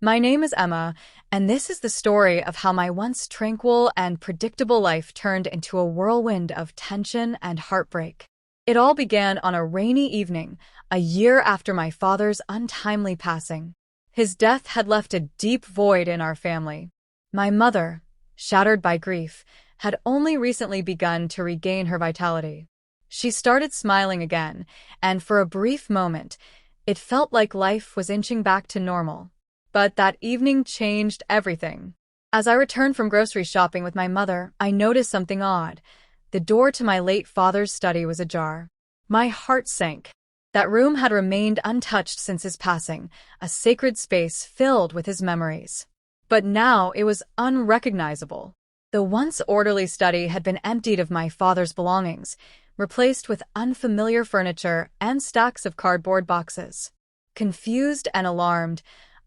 My name is Emma, and this is the story of how my once tranquil and predictable life turned into a whirlwind of tension and heartbreak. It all began on a rainy evening, a year after my father's untimely passing. His death had left a deep void in our family. My mother, shattered by grief, had only recently begun to regain her vitality. She started smiling again, and for a brief moment, it felt like life was inching back to normal. But that evening changed everything. As I returned from grocery shopping with my mother, I noticed something odd. The door to my late father's study was ajar. My heart sank. That room had remained untouched since his passing, a sacred space filled with his memories. But now it was unrecognizable. The once orderly study had been emptied of my father's belongings, replaced with unfamiliar furniture and stacks of cardboard boxes. Confused and alarmed,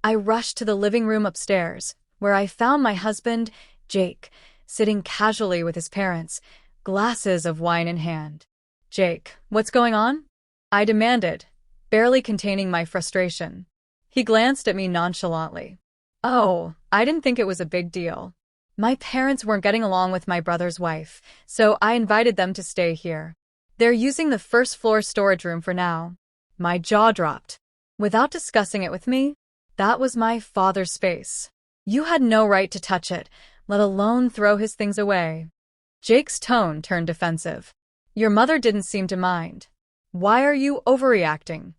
I rushed to the living room upstairs, where I found my husband, Jake, sitting casually with his parents, glasses of wine in hand. "Jake, what's going on?" I demanded, barely containing my frustration. He glanced at me nonchalantly. "Oh, I didn't think it was a big deal. My parents weren't getting along with my brother's wife, so I invited them to stay here. They're using the first-floor storage room for now." My jaw dropped. Without discussing it with me, that was my father's space. You had no right to touch it, let alone throw his things away. Jake's tone turned defensive. "Your mother didn't seem to mind. Why are you overreacting?"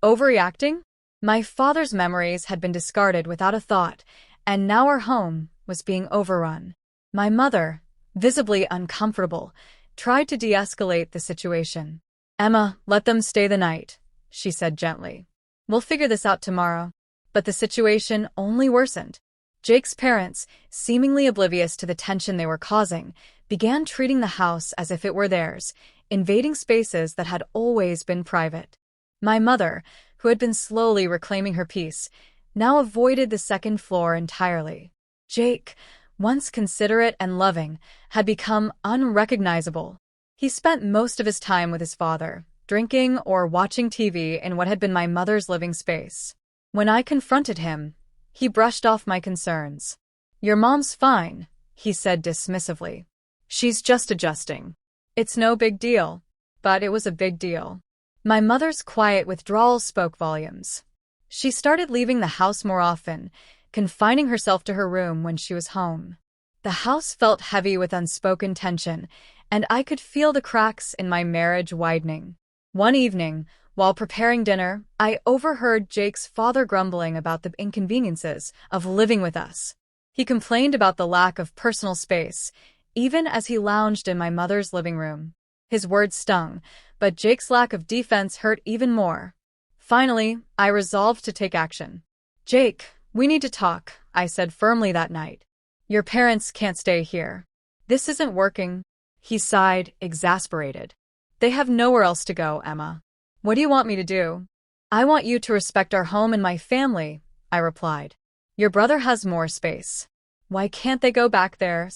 Overreacting? My father's memories had been discarded without a thought, and now our home was being overrun. My mother, visibly uncomfortable, tried to de-escalate the situation. "Emma, let them stay the night," she said gently. "We'll figure this out tomorrow." But the situation only worsened. Jake's parents, seemingly oblivious to the tension they were causing, began treating the house as if it were theirs, invading spaces that had always been private. My mother, who had been slowly reclaiming her peace, now avoided the second floor entirely. Jake, once considerate and loving, had become unrecognizable. He spent most of his time with his father, drinking or watching TV in what had been my mother's living space. When I confronted him, he brushed off my concerns. "Your mom's fine," he said dismissively. "She's just adjusting. It's no big deal." But it was a big deal. My mother's quiet withdrawal spoke volumes. She started leaving the house more often, confining herself to her room when she was home. The house felt heavy with unspoken tension, and I could feel the cracks in my marriage widening. One evening, while preparing dinner, I overheard Jake's father grumbling about the inconveniences of living with us. He complained about the lack of personal space, even as he lounged in my mother's living room. His words stung, but Jake's lack of defense hurt even more. Finally, I resolved to take action. "Jake, we need to talk," I said firmly that night. "Your parents can't stay here. This isn't working." He sighed, exasperated. "They have nowhere else to go, Emma. What do you want me to do?" "I want you to respect our home and my family," I replied. "Your brother has more space. Why can't they go back there?"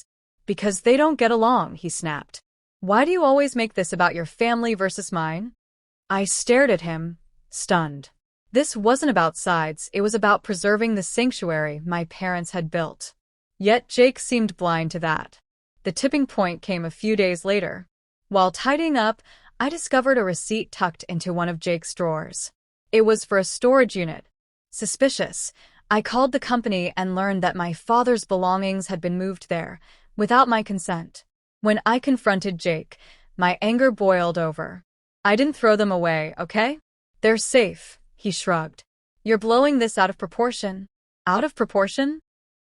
"Because they don't get along," he snapped. "Why do you always make this about your family versus mine?" I stared at him, stunned. This wasn't about sides, it was about preserving the sanctuary my parents had built. Yet Jake seemed blind to that. The tipping point came a few days later. While tidying up, I discovered a receipt tucked into one of Jake's drawers. It was for a storage unit. Suspicious, I called the company and learned that my father's belongings had been moved there, without my consent. When I confronted Jake, my anger boiled over. "I didn't throw them away, okay? They're safe," he shrugged. "You're blowing this out of proportion." "Out of proportion?"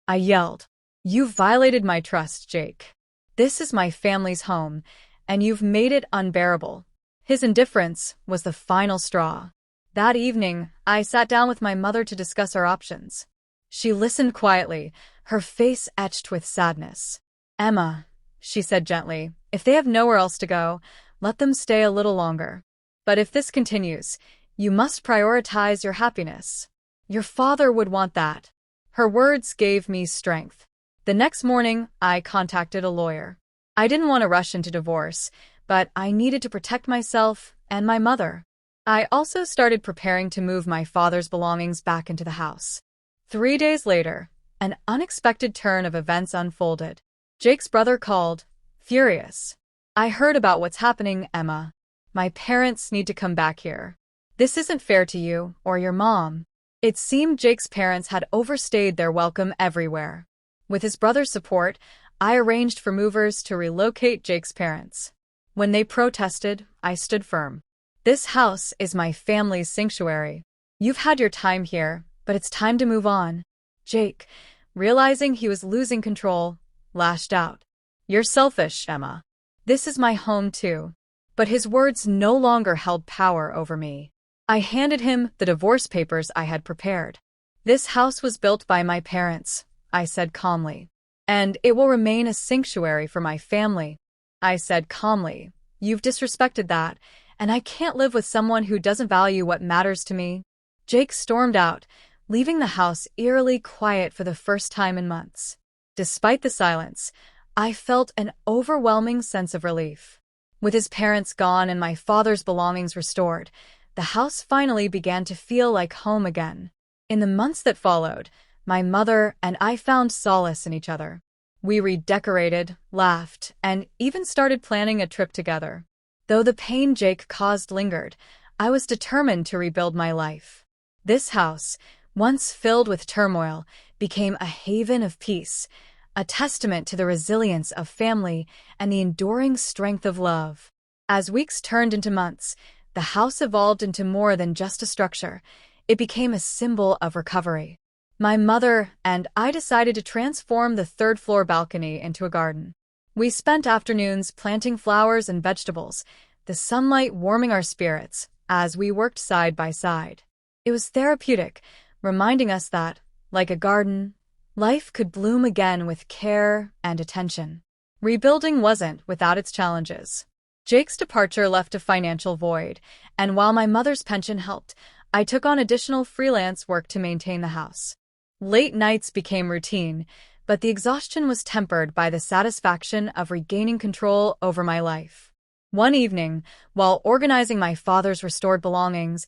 I yelled. "You've violated my trust, Jake. This is my family's home, and you've made it unbearable." His indifference was the final straw. That evening, I sat down with my mother to discuss our options. She listened quietly, her face etched with sadness. "Emma," she said gently, "if they have nowhere else to go, let them stay a little longer. But if this continues, you must prioritize your happiness. Your father would want that." Her words gave me strength. The next morning, I contacted a lawyer. I didn't want to rush into divorce, but I needed to protect myself and my mother. I also started preparing to move my father's belongings back into the house. 3 days later, an unexpected turn of events unfolded. Jake's brother called, furious. "I heard about what's happening, Emma. My parents need to come back here. This isn't fair to you or your mom." It seemed Jake's parents had overstayed their welcome everywhere. With his brother's support, I arranged for movers to relocate Jake's parents. When they protested, I stood firm. "This house is my family's sanctuary. You've had your time here, but it's time to move on." Jake, realizing he was losing control, lashed out. "You're selfish, Emma. This is my home too." But his words no longer held power over me. I handed him the divorce papers I had prepared. "This house was built by my parents," I said calmly. "And it will remain a sanctuary for my family." I said calmly, "You've disrespected that, and I can't live with someone who doesn't value what matters to me." Jake stormed out, leaving the house eerily quiet for the first time in months. Despite the silence, I felt an overwhelming sense of relief. With his parents gone and my father's belongings restored, the house finally began to feel like home again. In the months that followed, my mother and I found solace in each other. We redecorated, laughed, and even started planning a trip together. Though the pain Jake caused lingered, I was determined to rebuild my life. This house, once filled with turmoil, became a haven of peace, a testament to the resilience of family and the enduring strength of love. As weeks turned into months, the house evolved into more than just a structure. It became a symbol of recovery. My mother and I decided to transform the third-floor balcony into a garden. We spent afternoons planting flowers and vegetables, the sunlight warming our spirits as we worked side by side. It was therapeutic, reminding us that, like a garden, life could bloom again with care and attention. Rebuilding wasn't without its challenges. Jake's departure left a financial void, and while my mother's pension helped, I took on additional freelance work to maintain the house. Late nights became routine, but the exhaustion was tempered by the satisfaction of regaining control over my life. One evening, while organizing my father's restored belongings,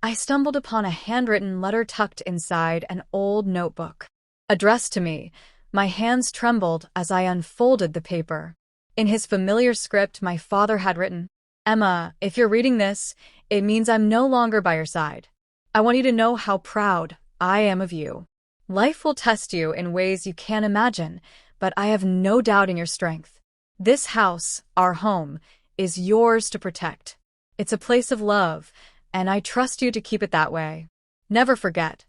I stumbled upon a handwritten letter tucked inside an old notebook. Addressed to me, my hands trembled as I unfolded the paper. In his familiar script, my father had written, "Emma, if you're reading this, it means I'm no longer by your side. I want you to know how proud I am of you. Life will test you in ways you can't imagine, but I have no doubt in your strength. This house, our home, is yours to protect. It's a place of love, and I trust you to keep it that way. Never forget,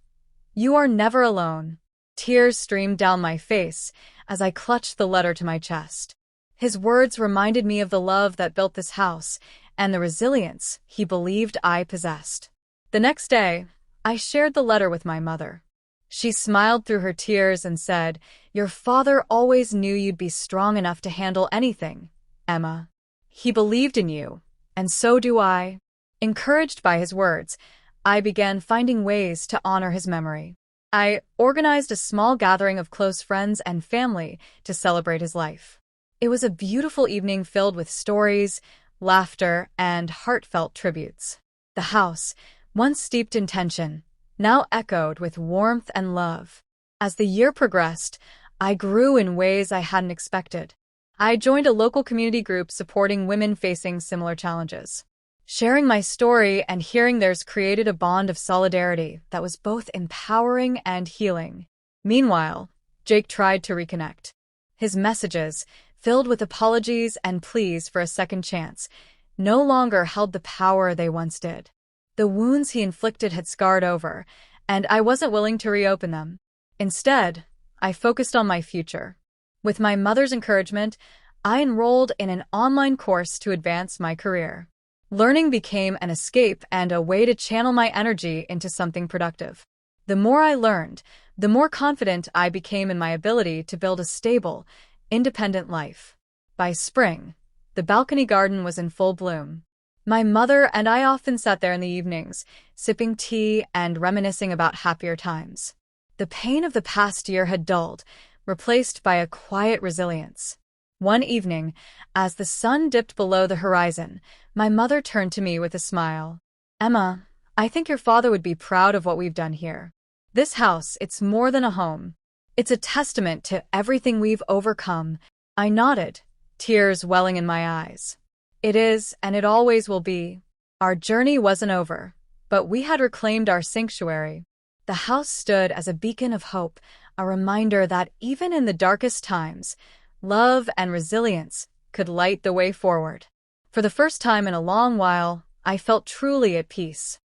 you are never alone." Tears streamed down my face as I clutched the letter to my chest. His words reminded me of the love that built this house and the resilience he believed I possessed. The next day, I shared the letter with my mother. She smiled through her tears and said, "Your father always knew you'd be strong enough to handle anything, Emma. He believed in you, and so do I." Encouraged by his words, I began finding ways to honor his memory. I organized a small gathering of close friends and family to celebrate his life. It was a beautiful evening filled with stories, laughter, and heartfelt tributes. The house, once steeped in tension, now echoed with warmth and love. As the year progressed, I grew in ways I hadn't expected. I joined a local community group supporting women facing similar challenges. Sharing my story and hearing theirs created a bond of solidarity that was both empowering and healing. Meanwhile, Jake tried to reconnect. His messages, filled with apologies and pleas for a second chance, no longer held the power they once did. The wounds he inflicted had scarred over, and I wasn't willing to reopen them. Instead, I focused on my future. With my mother's encouragement, I enrolled in an online course to advance my career. Learning became an escape and a way to channel my energy into something productive. The more I learned, the more confident I became in my ability to build a stable, independent life. By spring, the balcony garden was in full bloom. My mother and I often sat there in the evenings, sipping tea and reminiscing about happier times. The pain of the past year had dulled, replaced by a quiet resilience. One evening, as the sun dipped below the horizon, my mother turned to me with a smile. "Emma, I think your father would be proud of what we've done here. This house, it's more than a home. It's a testament to everything we've overcome. I nodded, tears welling in my eyes. It is, and it always will be. Our journey wasn't over, but we had reclaimed our sanctuary. The house stood as a beacon of hope, a reminder that even in the darkest times, love and resilience could light the way forward. For the first time in a long while, I felt truly at peace.